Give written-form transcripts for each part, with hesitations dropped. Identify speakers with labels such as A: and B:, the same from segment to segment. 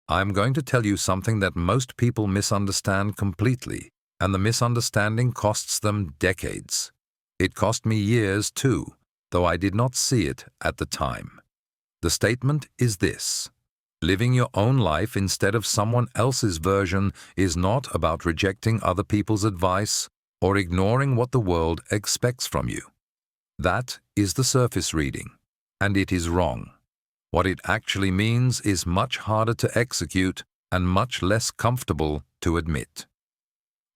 A: I'm going to tell you something that most people misunderstand completely, and the misunderstanding costs them decades. It cost me years too, though I did not see it at the time. The statement is this: living your own life instead of someone else's version is not about rejecting other people's advice or ignoring what the world expects from you. That is the surface reading, and it is wrong. What it actually means is much harder to execute and much less comfortable to admit.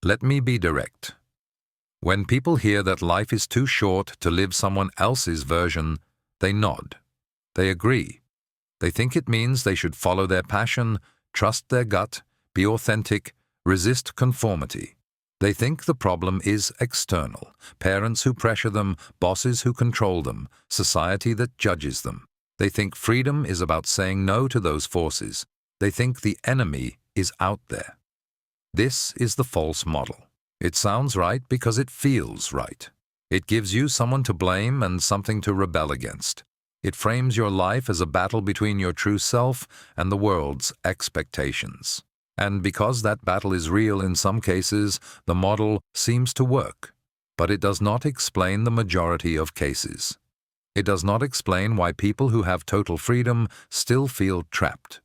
A: Let me be direct. When people hear that life is too short to live someone else's version, they nod. They agree. They think it means they should follow their passion, trust their gut, be authentic, resist conformity. They think the problem is external: parents who pressure them, bosses who control them, society that judges them. They think freedom is about saying no to those forces. They think the enemy is out there. This is the false model. It sounds right because it feels right. It gives you someone to blame and something to rebel against. It frames your life as a battle between your true self and the world's expectations. And because that battle is real in some cases, the model seems to work. But it does not explain the majority of cases. It does not explain why people who have total freedom still feel trapped.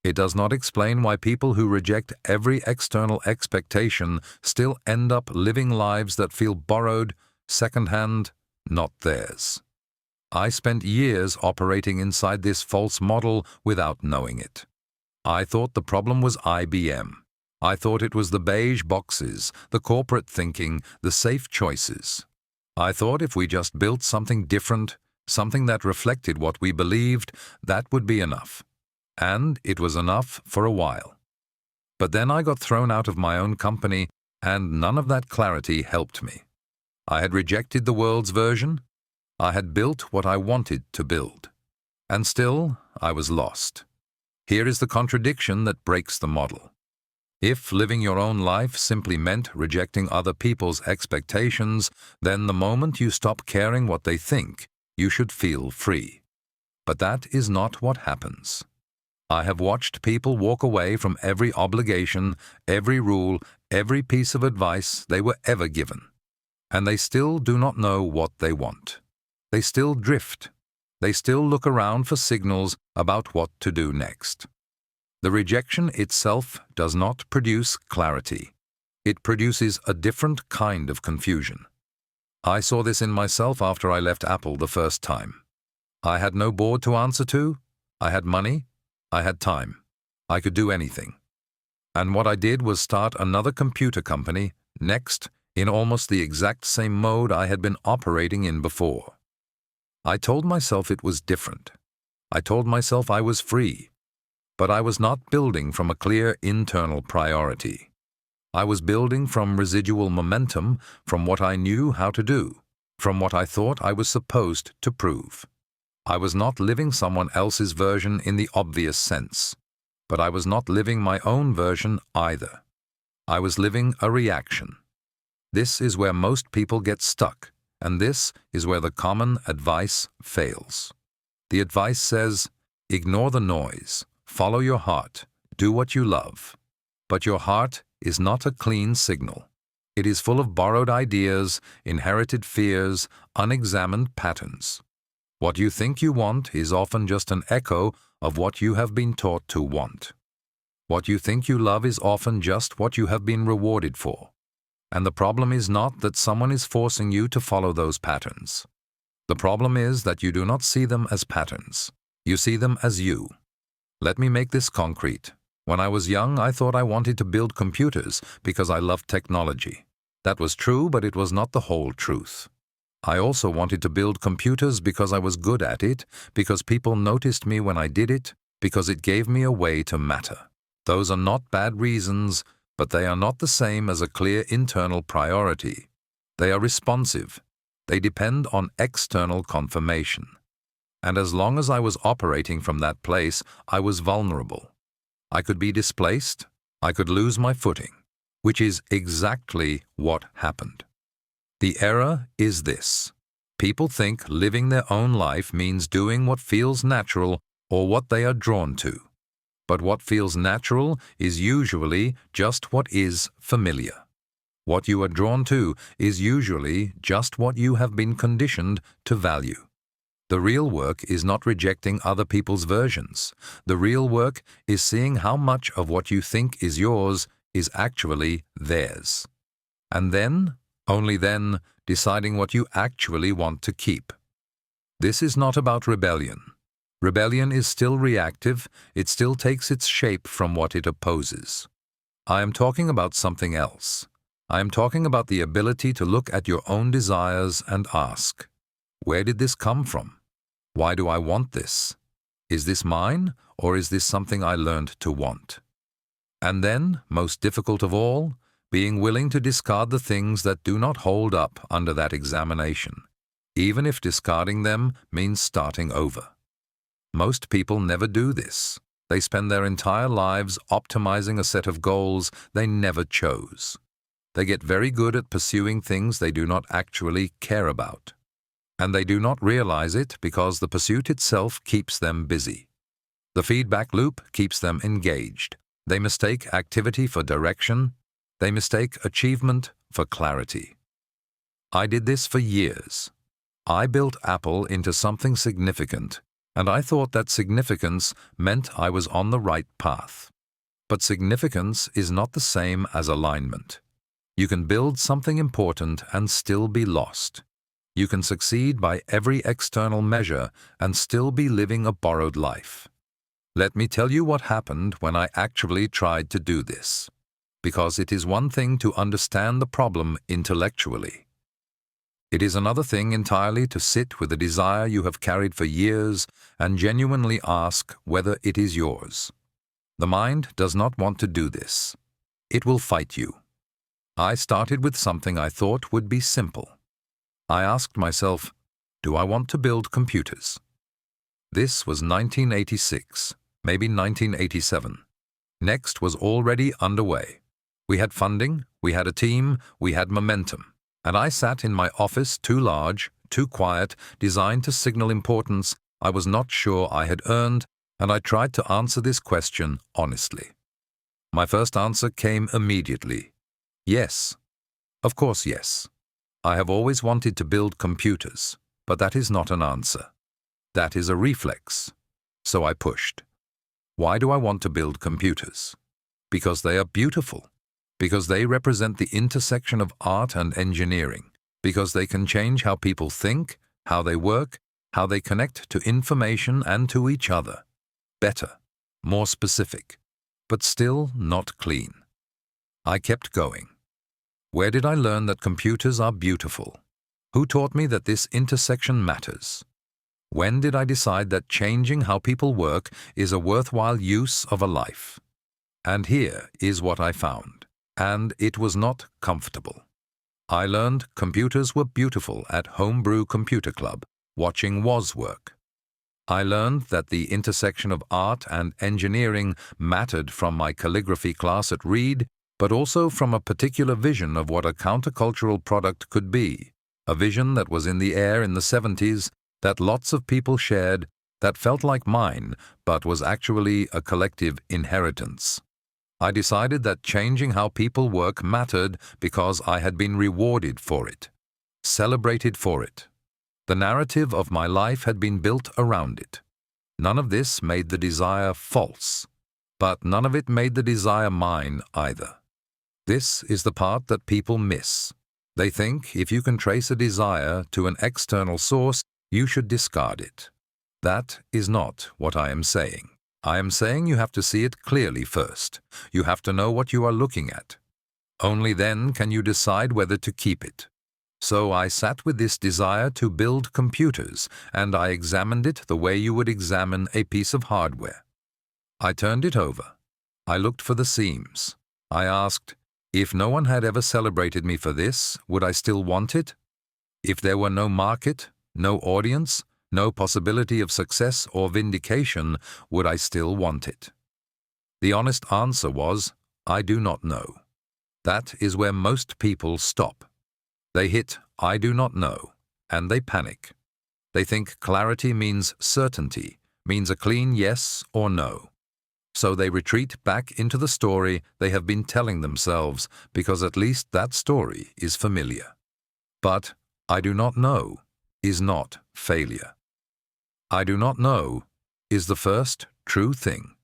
A: It does not explain why people who reject every external expectation still end up living lives that feel borrowed, secondhand, not theirs. I spent years operating inside this false model without knowing it. I thought the problem was IBM. I thought it was the beige boxes, the corporate thinking, the safe choices. I thought if we just built something different, something that reflected what we believed, that would be enough. And it was enough for a while. But then I got thrown out of my own company, and none of that clarity helped me. I had rejected the world's version. I had built what I wanted to build. And still, I was lost. Here is the contradiction that breaks the model. If living your own life simply meant rejecting other people's expectations, then the moment you stop caring what they think, you should feel free. But that is not what happens. I have watched people walk away from every obligation, every rule, every piece of advice they were ever given. And they still do not know what they want. They still drift. They still look around for signals about what to do next. The rejection itself does not produce clarity. It produces a different kind of confusion. I saw this in myself after I left Apple the first time. I had no board to answer to. I had money. I had time. I could do anything. And what I did was start another computer company, next, in almost the exact same mode I had been operating in before. I told myself it was different. I told myself I was free. But I was not building from a clear internal priority. I was building from residual momentum, from what I knew how to do, from what I thought I was supposed to prove. I was not living someone else's version in the obvious sense, but I was not living my own version either. I was living a reaction. This is where most people get stuck, and this is where the common advice fails. The advice says, ignore the noise, follow your heart, do what you love. But your heart is not a clean signal. It is full of borrowed ideas, inherited fears, unexamined patterns. What you think you want is often just an echo of what you have been taught to want. What you think you love is often just what you have been rewarded for. And the problem is not that someone is forcing you to follow those patterns. The problem is that you do not see them as patterns. You see them as you. Let me make this concrete. When I was young, I thought I wanted to build computers because I loved technology. That was true, but it was not the whole truth. I also wanted to build computers because I was good at it, because people noticed me when I did it, because it gave me a way to matter. Those are not bad reasons, but they are not the same as a clear internal priority. They are responsive. They depend on external confirmation. And as long as I was operating from that place, I was vulnerable. I could be displaced. I could lose my footing, which is exactly what happened. The error is this. People think living their own life means doing what feels natural or what they are drawn to. but what feels natural is usually just what is familiar. What you are drawn to is usually just what you have been conditioned to value. The real work is not rejecting other people's versions. The real work is seeing how much of what you think is yours is actually theirs. And then, only then, deciding what you actually want to keep. This is not about rebellion. Rebellion is still reactive, it still takes its shape from what it opposes. I am talking about something else. I am talking about the ability to look at your own desires and ask, where did this come from? Why do I want this? Is this mine, or is this something I learned to want? And then, most difficult of all, being willing to discard the things that do not hold up under that examination, even if discarding them means starting over. Most people never do this. They spend their entire lives optimizing a set of goals they never chose. They get very good at pursuing things they do not actually care about. And they do not realize it because the pursuit itself keeps them busy. The feedback loop keeps them engaged. They mistake activity for direction. They mistake achievement for clarity. I did this for years. I built Apple into something significant, and I thought that significance meant I was on the right path. But significance is not the same as alignment. You can build something important and still be lost. You can succeed by every external measure and still be living a borrowed life. Let me tell you what happened when I actually tried to do this, because it is one thing to understand the problem intellectually. It is another thing entirely to sit with a desire you have carried for years and genuinely ask whether it is yours. The mind does not want to do this. It will fight you. I started with something I thought would be simple. I asked myself, do I want to build computers? This was 1986, maybe 1987. Next was already underway. We had funding, we had a team, we had momentum. And I sat in my office too large, too quiet, designed to signal importance I was not sure I had earned, and I tried to answer this question honestly. My first answer came immediately. Yes. Of course, yes. I have always wanted to build computers, but that is not an answer. That is a reflex. So I pushed. Why do I want to build computers? Because they are beautiful. Because they represent the intersection of art and engineering. Because they can change how people think, how they work, how they connect to information and to each other. Better, more specific, but still not clean. I kept going. Where did I learn that computers are beautiful? Who taught me that this intersection matters? When did I decide that changing how people work is a worthwhile use of a life? And here is what I found. And it was not comfortable. I learned computers were beautiful at Homebrew Computer Club, watching Woz work. I learned that the intersection of art and engineering mattered from my calligraphy class at Reed, but also from a particular vision of what a countercultural product could be, a vision that was in the air in the 70s, that lots of people shared, that felt like mine, but was actually a collective inheritance. I decided that changing how people work mattered because I had been rewarded for it, celebrated for it. The narrative of my life had been built around it. None of this made the desire false, but none of it made the desire mine either. This is the part that people miss. They think if you can trace a desire to an external source, you should discard it. That is not what I am saying. I am saying you have to see it clearly first. You have to know what you are looking at. Only then can you decide whether to keep it. So I sat with this desire to build computers, and I examined it the way you would examine a piece of hardware. I turned it over. I looked for the seams. I asked, if no one had ever celebrated me for this, would I still want it? If there were no market, no audience, no possibility of success or vindication, would I still want it? The honest answer was, I do not know. That is where most people stop. They hit, I do not know, and they panic. They think clarity means certainty, means a clean yes or no. So they retreat back into the story they have been telling themselves because at least that story is familiar. But I do not know is not failure. I do not know is the first true thing.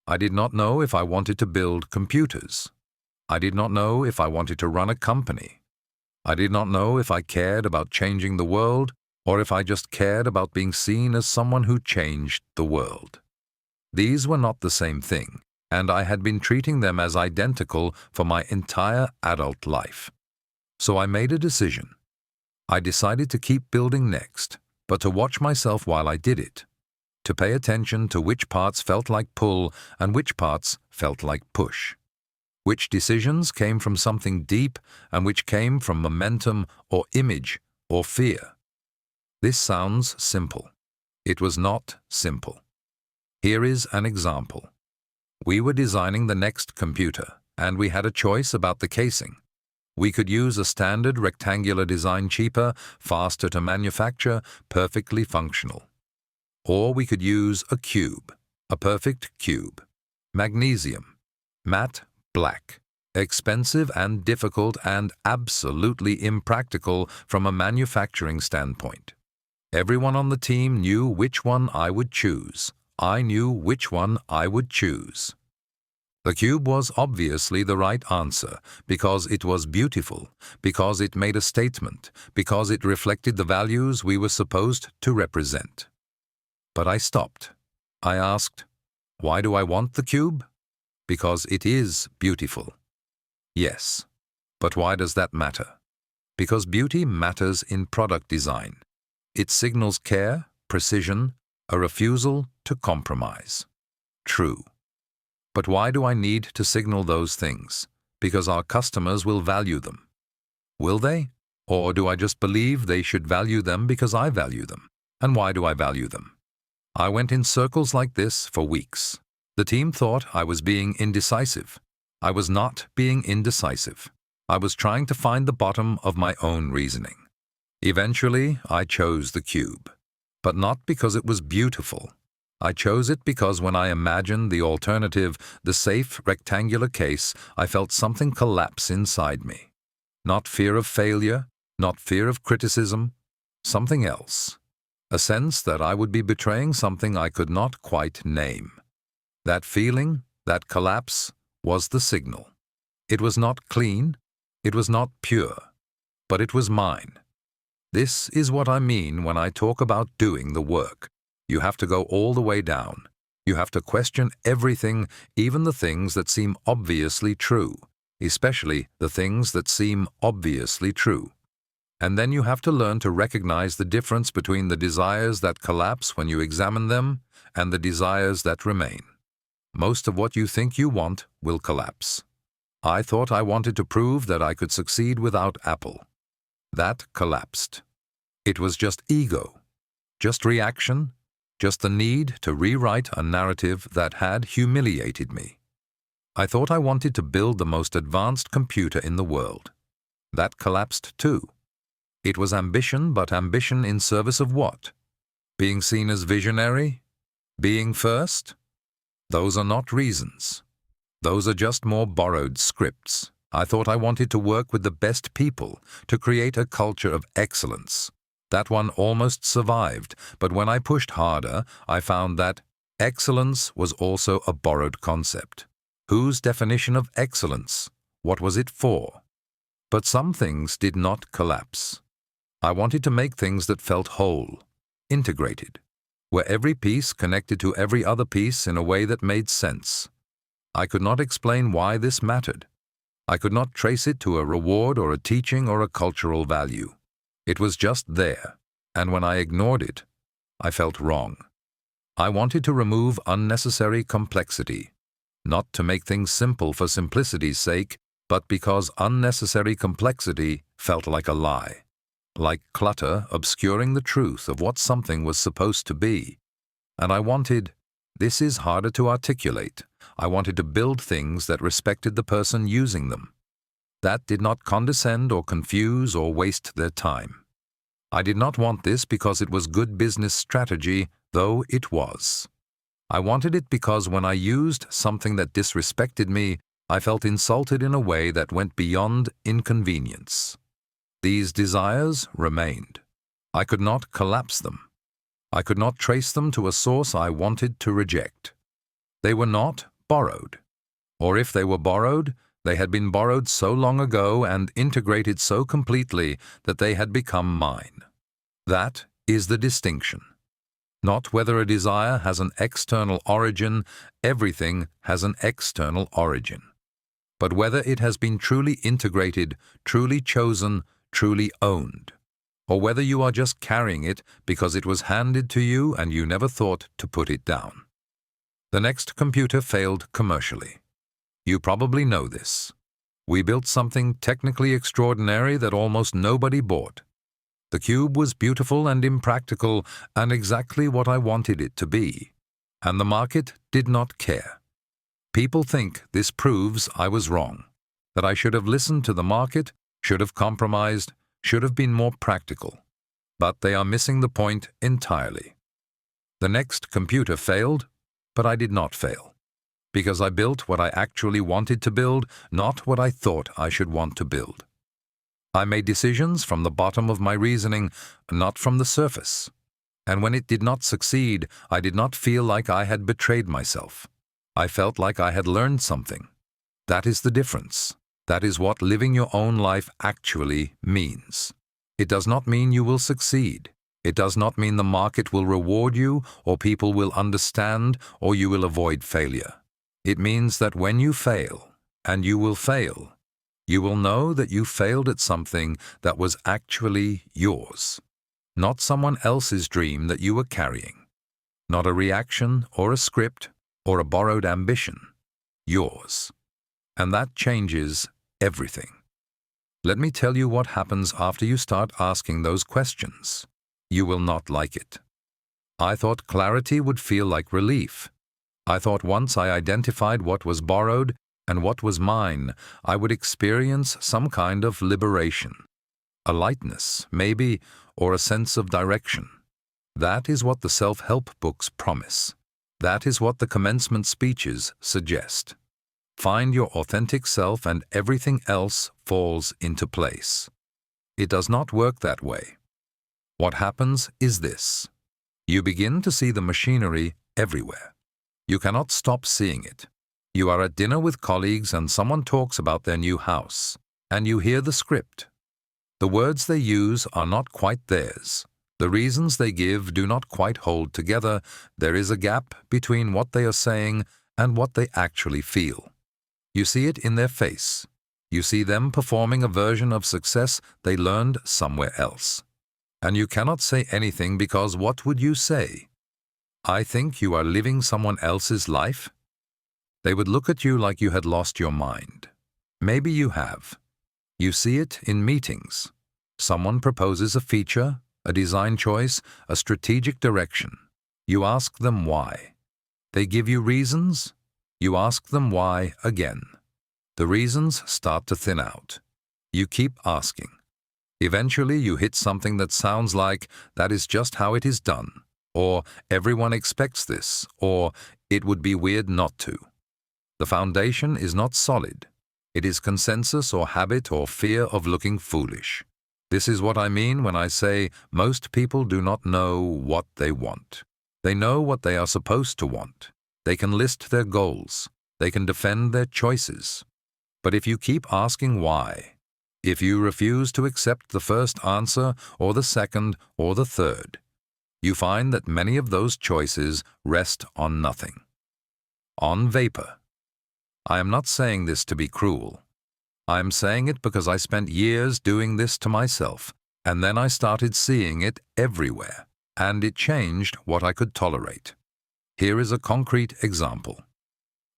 A: I did not know if I wanted to build computers. I did not know if I wanted to run a company. I did not know if I cared about changing the world or if I just cared about being seen as someone who changed the world. These were not the same thing, and I had been treating them as identical for my entire adult life. So I made a decision. I decided to keep building next, but to watch myself while I did it, to pay attention to which parts felt like pull and which parts felt like push, which decisions came from something deep and which came from momentum or image or fear. This sounds simple. It was not simple. Here is an example. We were designing the next computer, and we had a choice about the casing. We could use a standard rectangular design, cheaper, faster to manufacture, perfectly functional. Or we could use a cube, a perfect cube, magnesium, matte black, expensive and difficult and absolutely impractical from a manufacturing standpoint. Everyone on the team knew which one I would choose. I knew which one I would choose. The cube was obviously the right answer because it was beautiful, because it made a statement, because it reflected the values we were supposed to represent. But I stopped. I asked, why do I want the cube? Because it is beautiful. Yes. But why does that matter? Because beauty matters in product design. It signals care, precision, a refusal to compromise. True. But why do I need to signal those things? Because our customers will value them. Will they? Or do I just believe they should value them because I value them? And why do I value them? I went in circles like this for weeks. The team thought I was being indecisive. I was not being indecisive. I was trying to find the bottom of my own reasoning. Eventually, I chose the cube. But not because it was beautiful. I chose it because when I imagined the alternative, the safe rectangular case, I felt something collapse inside me. Not fear of failure, not fear of criticism, something else. A sense that I would be betraying something I could not quite name. That feeling, that collapse, was the signal. It was not clean, it was not pure, but it was mine. This is what I mean when I talk about doing the work. You have to go all the way down. You have to question everything, even the things that seem obviously true, especially the things that seem obviously true. And then you have to learn to recognize the difference between the desires that collapse when you examine them and the desires that remain. Most of what you think you want will collapse. I thought I wanted to prove that I could succeed without Apple. That collapsed. It was just ego, just reaction, just the need to rewrite a narrative that had humiliated me. I thought I wanted to build the most advanced computer in the world. That collapsed too. It was ambition, but ambition in service of what? Being seen as visionary? Being first? Those are not reasons. Those are just more borrowed scripts. I thought I wanted to work with the best people, to create a culture of excellence. That one almost survived, but when I pushed harder, I found that excellence was also a borrowed concept. Whose definition of excellence? What was it for? But some things did not collapse. I wanted to make things that felt whole, integrated, where every piece connected to every other piece in a way that made sense. I could not explain why this mattered. I could not trace it to a reward or a teaching or a cultural value. It was just there, and when I ignored it, I felt wrong. I wanted to remove unnecessary complexity, not to make things simple for simplicity's sake, but because unnecessary complexity felt like a lie, like clutter obscuring the truth of what something was supposed to be. And I wanted, this is harder to articulate, I wanted to build things that respected the person using them, that did not condescend or confuse or waste their time. I did not want this because it was good business strategy, though it was. I wanted it because when I used something that disrespected me, I felt insulted in a way that went beyond inconvenience. These desires remained. I could not collapse them. I could not trace them to a source I wanted to reject. They were not borrowed. Or if they were borrowed, they had been borrowed so long ago and integrated so completely that they had become mine. That is the distinction. Not whether a desire has an external origin, everything has an external origin, but whether it has been truly integrated, truly chosen, truly owned, or whether you are just carrying it because it was handed to you and you never thought to put it down. The next computer failed commercially. You probably know this. We built something technically extraordinary that almost nobody bought. The cube was beautiful and impractical and exactly what I wanted it to be, and the market did not care. People think this proves I was wrong, that I should have listened to the market, should have compromised, should have been more practical. But they are missing the point entirely. The next computer failed, but I did not fail, because I built what I actually wanted to build, not what I thought I should want to build. I made decisions from the bottom of my reasoning, not from the surface. And when it did not succeed, I did not feel like I had betrayed myself. I felt like I had learned something. That is the difference. That is what living your own life actually means. It does not mean you will succeed. It does not mean the market will reward you, or people will understand, or you will avoid failure. It means that when you fail, and you will fail, you will know that you failed at something that was actually yours, not someone else's dream that you were carrying, not a reaction or a script or a borrowed ambition, yours. And that changes everything. Let me tell you what happens after you start asking those questions. You will not like it. I thought clarity would feel like relief. I thought once I identified what was borrowed and what was mine, I would experience some kind of liberation. A lightness, maybe, or a sense of direction. That is what the self-help books promise. That is what the commencement speeches suggest. Find your authentic self and everything else falls into place. It does not work that way. What happens is this. You begin to see the machinery everywhere. You cannot stop seeing it. You are at dinner with colleagues and someone talks about their new house, and you hear the script. The words they use are not quite theirs. The reasons they give do not quite hold together. There is a gap between what they are saying and what they actually feel. You see it in their face. You see them performing a version of success they learned somewhere else. And you cannot say anything because what would you say? I think you are living someone else's life? They would look at you like you had lost your mind. Maybe you have. You see it in meetings. Someone proposes a feature, a design choice, a strategic direction. You ask them why. They give you reasons. You ask them why again. The reasons start to thin out. You keep asking. Eventually you hit something that sounds like, that is just how it is done, or everyone expects this, or it would be weird not to. The foundation is not solid. It is consensus or habit or fear of looking foolish. This is what I mean when I say most people do not know what they want. They know what they are supposed to want. They can list their goals. They can defend their choices. But if you keep asking why, if you refuse to accept the first answer or the second or the third, you find that many of those choices rest on nothing. On vapor. I am not saying this to be cruel. I am saying it because I spent years doing this to myself, and then I started seeing it everywhere, and it changed what I could tolerate. Here is a concrete example.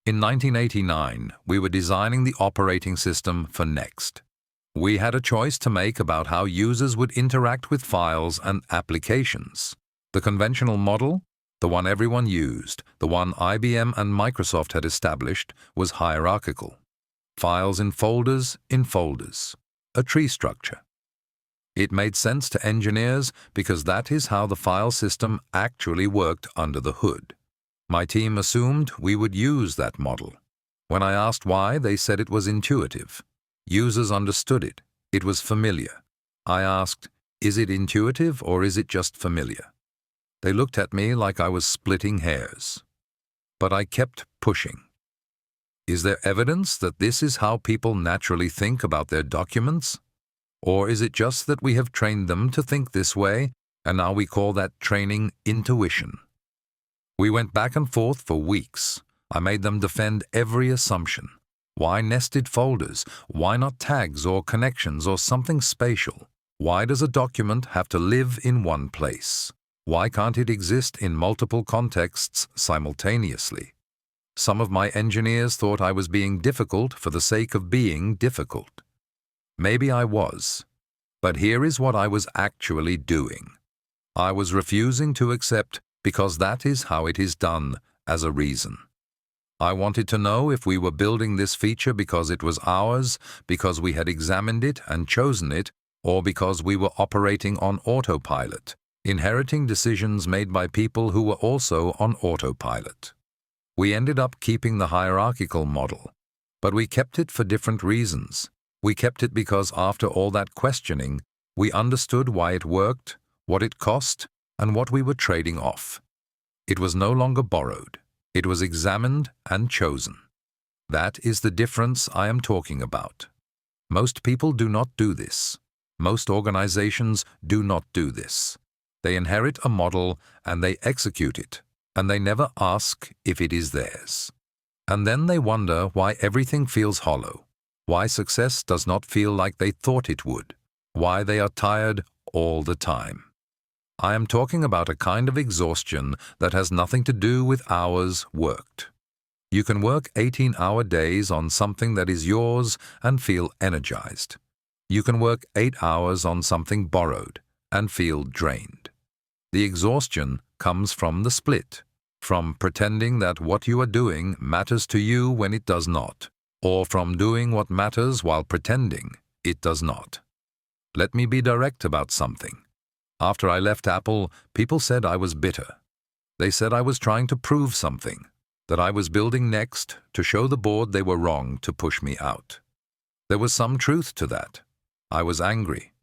A: In 1989, we were designing the operating system for Next. We had a choice to make about how users would interact with files and applications. The conventional model, the one everyone used, the one IBM and Microsoft had established, was hierarchical. Files in folders, a tree structure. It made sense to engineers because that is how the file system actually worked under the hood. My team assumed we would use that model. When I asked why, they said it was intuitive. Users understood it. It was familiar. I asked, is it intuitive or is it just familiar? They looked at me like I was splitting hairs. But I kept pushing. Is there evidence that this is how people naturally think about their documents? Or is it just that we have trained them to think this way, and now we call that training intuition? We went back and forth for weeks. I made them defend every assumption. Why nested folders? Why not tags or connections or something spatial? Why does a document have to live in one place? Why can't it exist in multiple contexts simultaneously? Some of my engineers thought I was being difficult for the sake of being difficult. Maybe I was. But here is what I was actually doing. I was refusing to accept because that is how it is done as a reason. I wanted to know if we were building this feature because it was ours, because we had examined it and chosen it, or because we were operating on autopilot, inheriting decisions made by people who were also on autopilot. We ended up keeping the hierarchical model, but we kept it for different reasons. We kept it because after all that questioning, we understood why it worked, what it cost, and what we were trading off. It was no longer borrowed. It was examined and chosen. That is the difference I am talking about. Most people do not do this. Most organizations do not do this. They inherit a model and they execute it, and they never ask if it is theirs. And then they wonder why everything feels hollow, why success does not feel like they thought it would, why they are tired all the time. I am talking about a kind of exhaustion that has nothing to do with hours worked. You can work 18-hour days on something that is yours and feel energized. You can work 8 hours on something borrowed and feel drained. The exhaustion comes from the split, from pretending that what you are doing matters to you when it does not, or from doing what matters while pretending it does not. Let me be direct about something. After I left Apple, people said I was bitter. They said I was trying to prove something, that I was building next to show the board they were wrong to push me out. There was some truth to that. I was angry.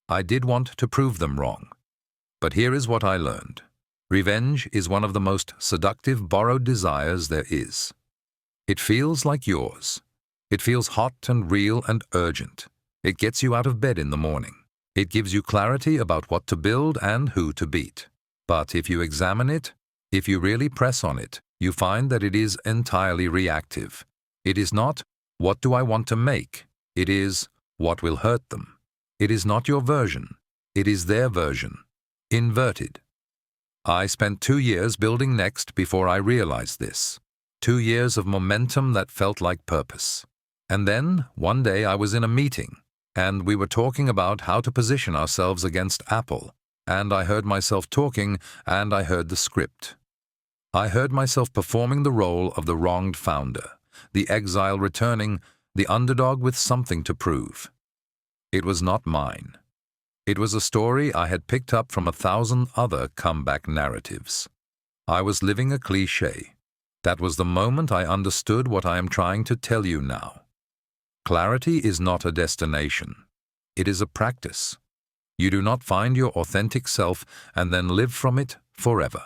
A: I did want to prove them wrong. But here is what I learned. Revenge is one of the most seductive borrowed desires there is. It feels like yours. It feels hot and real and urgent. It gets you out of bed in the morning. It gives you clarity about what to build and who to beat. But if you examine it, if you really press on it, you find that it is entirely reactive. It is not, what do I want to make? It is, what will hurt them? It is not your version. It is their version. Inverted. I spent 2 years building Next before I realized this. 2 years of momentum that felt like purpose. And then, one day I was in a meeting, and we were talking about how to position ourselves against Apple, and I heard myself talking, and I heard the script. I heard myself performing the role of the wronged founder, the exile returning, the underdog with something to prove. It was not mine. It was a story I had picked up from 1,000 other comeback narratives. I was living a cliché. That was the moment I understood what I am trying to tell you now. Clarity is not a destination. It is a practice. You do not find your authentic self and then live from it forever.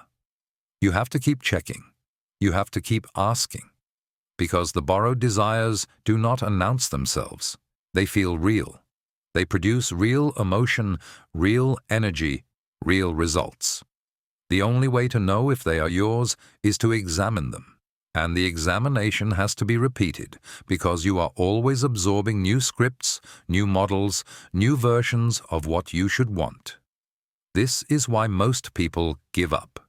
A: You have to keep checking. You have to keep asking. Because the borrowed desires do not announce themselves. They feel real. They produce real emotion, real energy, real results. The only way to know if they are yours is to examine them. And the examination has to be repeated because you are always absorbing new scripts, new models, new versions of what you should want. This is why most people give up.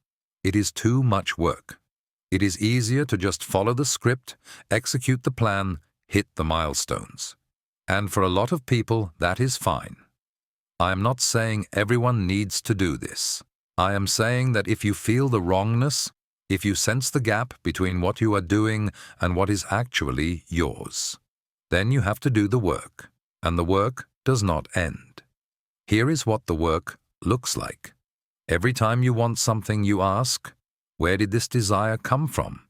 A: It is too much work. It is easier to just follow the script, execute the plan, hit the milestones. And for a lot of people, that is fine. I am not saying everyone needs to do this. I am saying that if you feel the wrongness, if you sense the gap between what you are doing and what is actually yours, then you have to do the work, and the work does not end. Here is what the work looks like. Every time you want something, you ask, Where did this desire come from?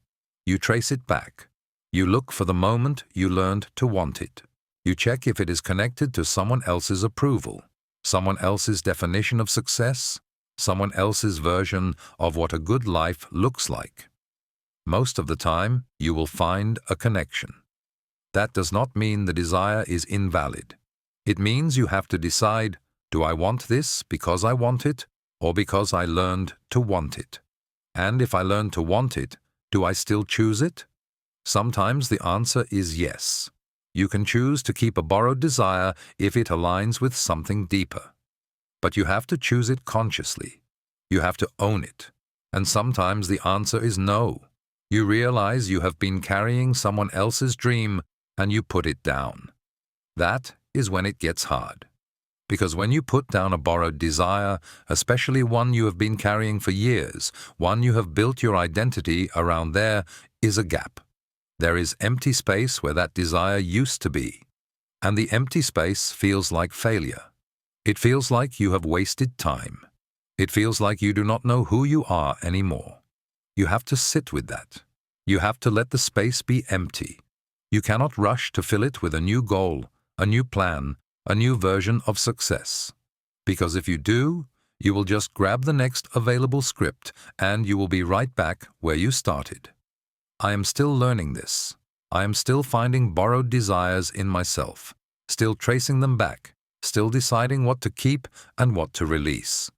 A: You trace it back. You look for the moment you learned to want it. You check if it is connected to someone else's approval, someone else's definition of success, someone else's version of what a good life looks like. Most of the time, you will find a connection. That does not mean the desire is invalid. It means you have to decide, do I want this because I want it or because I learned to want it? And if I learned to want it, do I still choose it? Sometimes the answer is yes. You can choose to keep a borrowed desire if it aligns with something deeper. But you have to choose it consciously. You have to own it. And sometimes the answer is no. You realize you have been carrying someone else's dream and you put it down. That is when it gets hard. Because when you put down a borrowed desire, especially one you have been carrying for years, one you have built your identity around, there is a gap. There is empty space where that desire used to be. And the empty space feels like failure. It feels like you have wasted time. It feels like you do not know who you are anymore. You have to sit with that. You have to let the space be empty. You cannot rush to fill it with a new goal, a new plan, a new version of success. Because if you do, you will just grab the next available script and you will be right back where you started. I am still learning this. I am still finding borrowed desires in myself, still tracing them back, still deciding what to keep and what to release.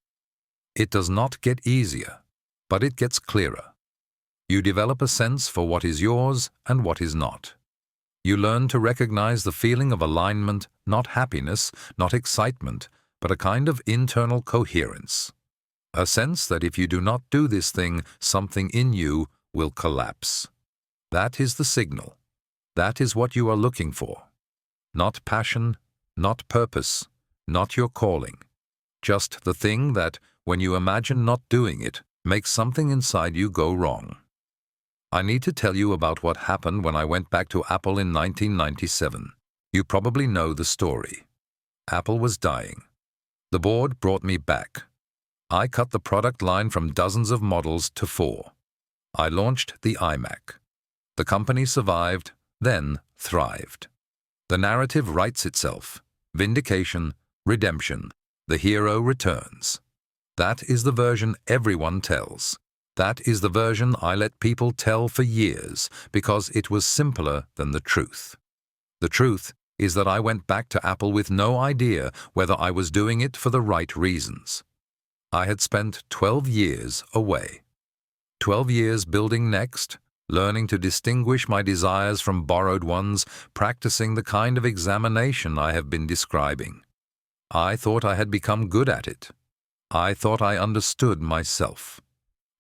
A: It does not get easier, but it gets clearer. You develop a sense for what is yours and what is not. You learn to recognize the feeling of alignment, not happiness, not excitement, but a kind of internal coherence. A sense that if you do not do this thing, something in you will collapse. That is the signal. That is what you are looking for. Not passion, not purpose, not your calling. Just the thing that, when you imagine not doing it, makes something inside you go wrong. I need to tell you about what happened when I went back to Apple in 1997. You probably know the story. Apple was dying. The board brought me back. I cut the product line from dozens of models to 4. I launched the iMac. The company survived, then thrived. The narrative writes itself. Vindication, redemption, the hero returns. That is the version everyone tells. That is the version I let people tell for years because it was simpler than the truth. The truth is that I went back to Apple with no idea whether I was doing it for the right reasons. I had spent 12 years away. 12 years building Next, learning to distinguish my desires from borrowed ones, practicing the kind of examination I have been describing. I thought I had become good at it. I thought I understood myself.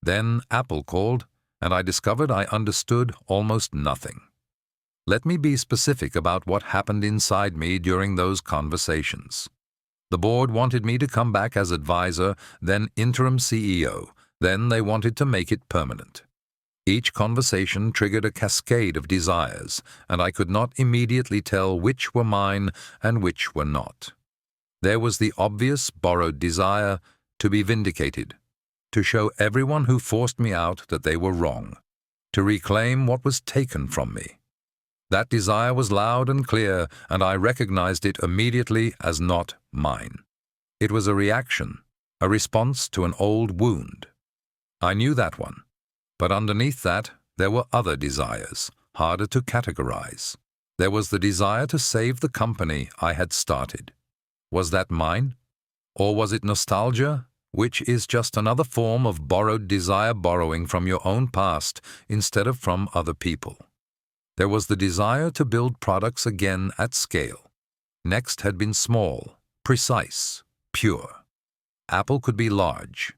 A: Then Apple called, and I discovered I understood almost nothing. Let me be specific about what happened inside me during those conversations. The board wanted me to come back as advisor, then interim CEO. Then they wanted to make it permanent. Each conversation triggered a cascade of desires, and I could not immediately tell which were mine and which were not. There was the obvious borrowed desire to be vindicated, to show everyone who forced me out that they were wrong, to reclaim what was taken from me. That desire was loud and clear, and I recognized it immediately as not mine. It was a reaction, a response to an old wound. I knew that one, but underneath that there were other desires, harder to categorize. There was the desire to save the company I had started. Was that mine? Or was it nostalgia, which is just another form of borrowed desire, borrowing from your own past instead of from other people? There was the desire to build products again at scale. Next had been small, precise, pure. Apple could be large.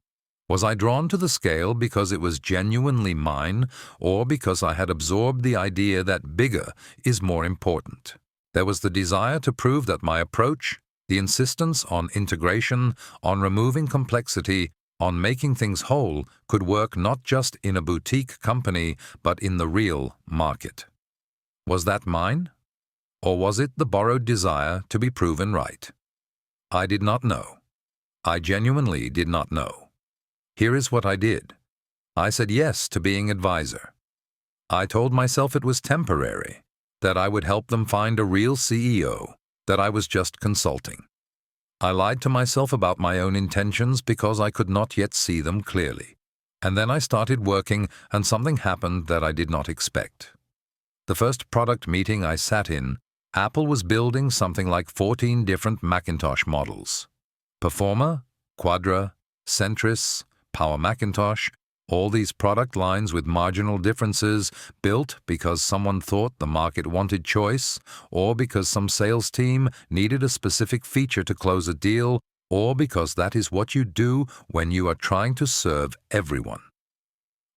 A: Was I drawn to the scale because it was genuinely mine, or because I had absorbed the idea that bigger is more important? There was the desire to prove that my approach, the insistence on integration, on removing complexity, on making things whole, could work not just in a boutique company, but in the real market. Was that mine? Or was it the borrowed desire to be proven right? I did not know. I genuinely did not know. Here is what I did. I said yes to being advisor. I told myself it was temporary, that I would help them find a real CEO, that I was just consulting. I lied to myself about my own intentions because I could not yet see them clearly. And then I started working and something happened that I did not expect. The first product meeting I sat in, Apple was building something like 14 different Macintosh models. Performer, Quadra, Centris, Power Macintosh, all these product lines with marginal differences built because someone thought the market wanted choice, or because some sales team needed a specific feature to close a deal, or because that is what you do when you are trying to serve everyone.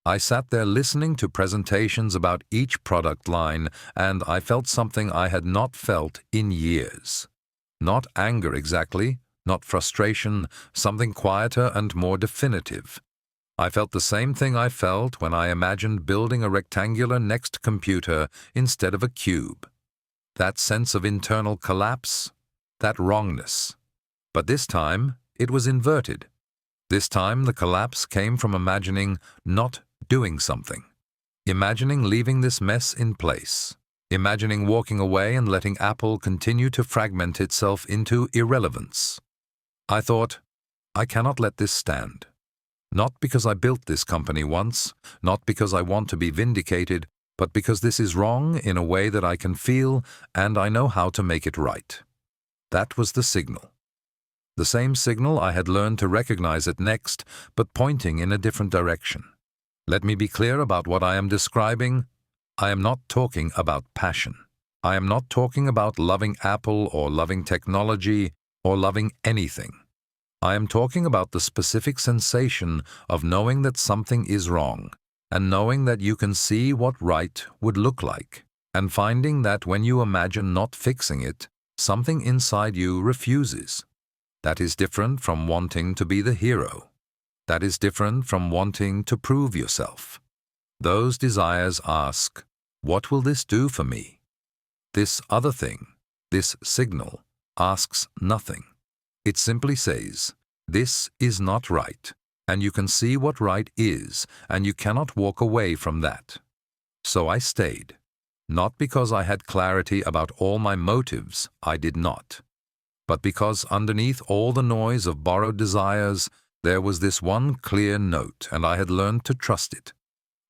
A: I sat there listening to presentations about each product line, and I felt something I had not felt in years. Not anger exactly, not frustration, something quieter and more definitive. I felt the same thing I felt when I imagined building a rectangular next computer instead of a cube. That sense of internal collapse, that wrongness. But this time, it was inverted. This time, the collapse came from imagining not doing something. Imagining leaving this mess in place. Imagining walking away and letting Apple continue to fragment itself into irrelevance. I thought, I cannot let this stand. Not because I built this company once, not because I want to be vindicated, but because this is wrong in a way that I can feel and I know how to make it right. That was the signal. The same signal I had learned to recognize at Next, but pointing in a different direction. Let me be clear about what I am describing. I am not talking about passion. I am not talking about loving Apple or loving technology or loving anything. I am talking about the specific sensation of knowing that something is wrong, and knowing that you can see what right would look like, and finding that when you imagine not fixing it, something inside you refuses. That is different from wanting to be the hero. That is different from wanting to prove yourself. Those desires ask, what will this do for me? This other thing, this signal, asks nothing. It simply says, this is not right, and you can see what right is, and you cannot walk away from that. So I stayed. Not because I had clarity about all my motives, I did not. But because underneath all the noise of borrowed desires, there was this one clear note, and I had learned to trust it.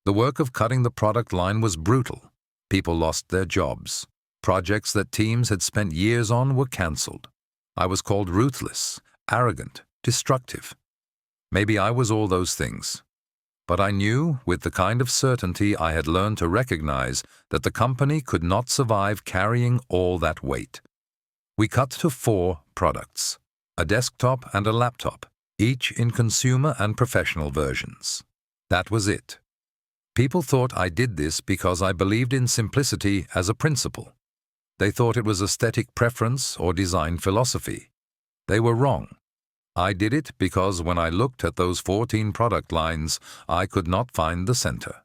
A: The work of cutting the product line was brutal. People lost their jobs. Projects that teams had spent years on were cancelled. I was called ruthless, arrogant, destructive. Maybe I was all those things. But I knew, with the kind of certainty I had learned to recognize, that the company could not survive carrying all that weight. We cut to 4 products, a desktop and a laptop, each in consumer and professional versions. That was it. People thought I did this because I believed in simplicity as a principle. They thought it was aesthetic preference or design philosophy. They were wrong. I did it because when I looked at those 14 product lines, I could not find the center.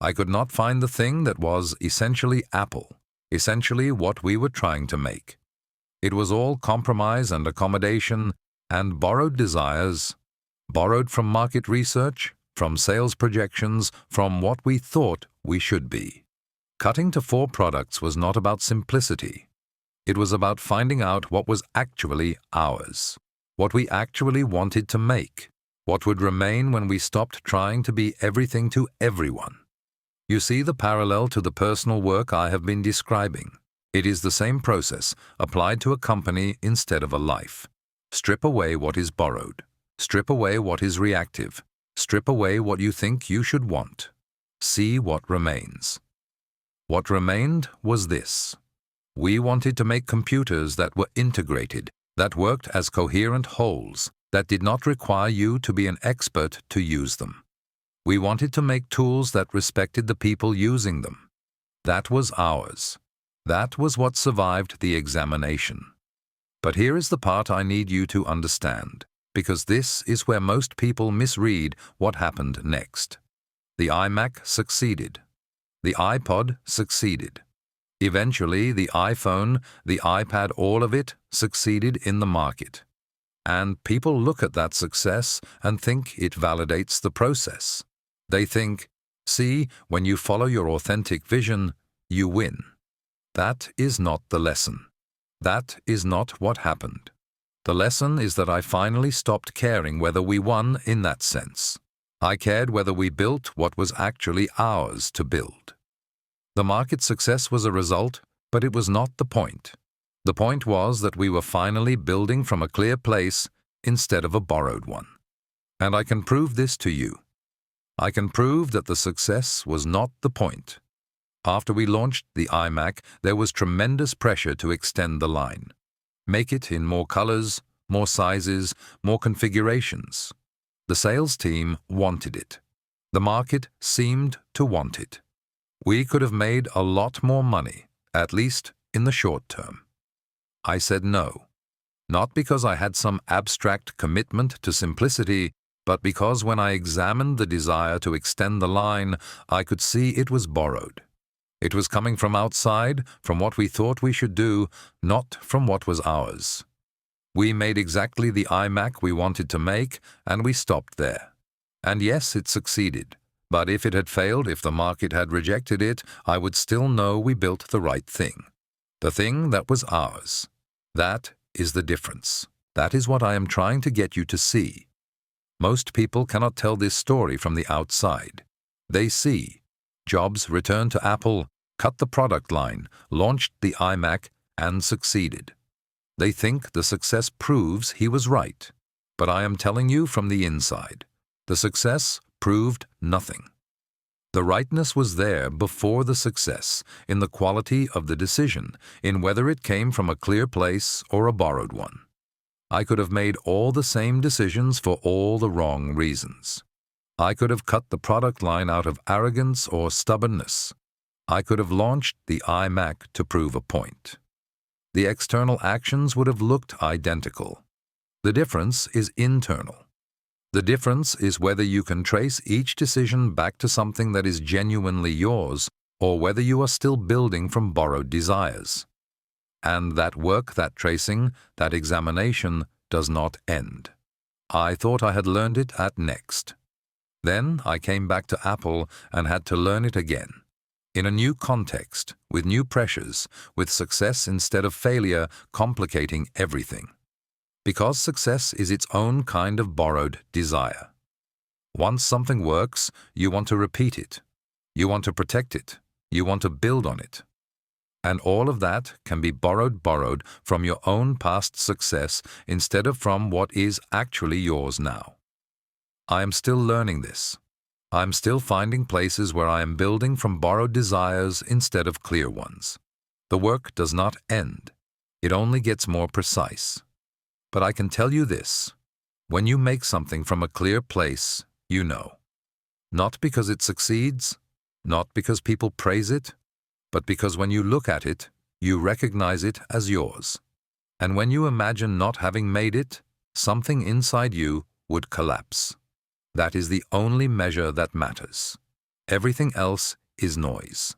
A: I could not find the thing that was essentially Apple, essentially what we were trying to make. It was all compromise and accommodation and borrowed desires, borrowed from market research, from sales projections, from what we thought we should be. Cutting to 4 products was not about simplicity. It was about finding out what was actually ours, what we actually wanted to make, what would remain when we stopped trying to be everything to everyone. You see the parallel to the personal work I have been describing. It is the same process applied to a company instead of a life. Strip away what is borrowed. Strip away what is reactive. Strip away what you think you should want. See what remains. What remained was this. We wanted to make computers that were integrated, that worked as coherent wholes, that did not require you to be an expert to use them. We wanted to make tools that respected the people using them. That was ours. That was what survived the examination. But here is the part I need you to understand, because this is where most people misread what happened next. The iMac succeeded. The iPod succeeded. Eventually, the iPhone, the iPad, all of it succeeded in the market. And people look at that success and think it validates the process. They think, see, when you follow your authentic vision, you win. That is not the lesson. That is not what happened. The lesson is that I finally stopped caring whether we won in that sense. I cared whether we built what was actually ours to build. The market success was a result, but it was not the point. The point was that we were finally building from a clear place instead of a borrowed one. And I can prove this to you. I can prove that the success was not the point. After we launched the iMac, there was tremendous pressure to extend the line. Make it in more colors, more sizes, more configurations. The sales team wanted it. The market seemed to want it. We could have made a lot more money, at least in the short term. I said no, not because I had some abstract commitment to simplicity, but because when I examined the desire to extend the line, I could see it was borrowed. It was coming from outside, from what we thought we should do, not from what was ours. We made exactly the iMac we wanted to make, and we stopped there. And yes, it succeeded. But if it had failed, if the market had rejected it, I would still know we built the right thing. The thing that was ours. That is the difference. That is what I am trying to get you to see. Most people cannot tell this story from the outside. They see Jobs returned to Apple, cut the product line, launched the iMac, and succeeded. They think the success proves he was right. But I am telling you from the inside, the success proved nothing. The rightness was there before the success, in the quality of the decision, in whether it came from a clear place or a borrowed one. I could have made all the same decisions for all the wrong reasons. I could have cut the product line out of arrogance or stubbornness. I could have launched the iMac to prove a point. The external actions would have looked identical. The difference is internal. The difference is whether you can trace each decision back to something that is genuinely yours, or whether you are still building from borrowed desires. And that work, that tracing, that examination does not end. I thought I had learned it at Next. Then I came back to Apple and had to learn it again. In a new context, with new pressures, with success instead of failure complicating everything. Because success is its own kind of borrowed desire. Once something works, you want to repeat it. You want to protect it. You want to build on it. And all of that can be borrowed from your own past success instead of from what is actually yours now. I am still learning this. I am still finding places where I am building from borrowed desires instead of clear ones. The work does not end. It only gets more precise. But I can tell you this. When you make something from a clear place, you know. Not because it succeeds, not because people praise it, but because when you look at it, you recognize it as yours. And when you imagine not having made it, something inside you would collapse. That is the only measure that matters. Everything else is noise.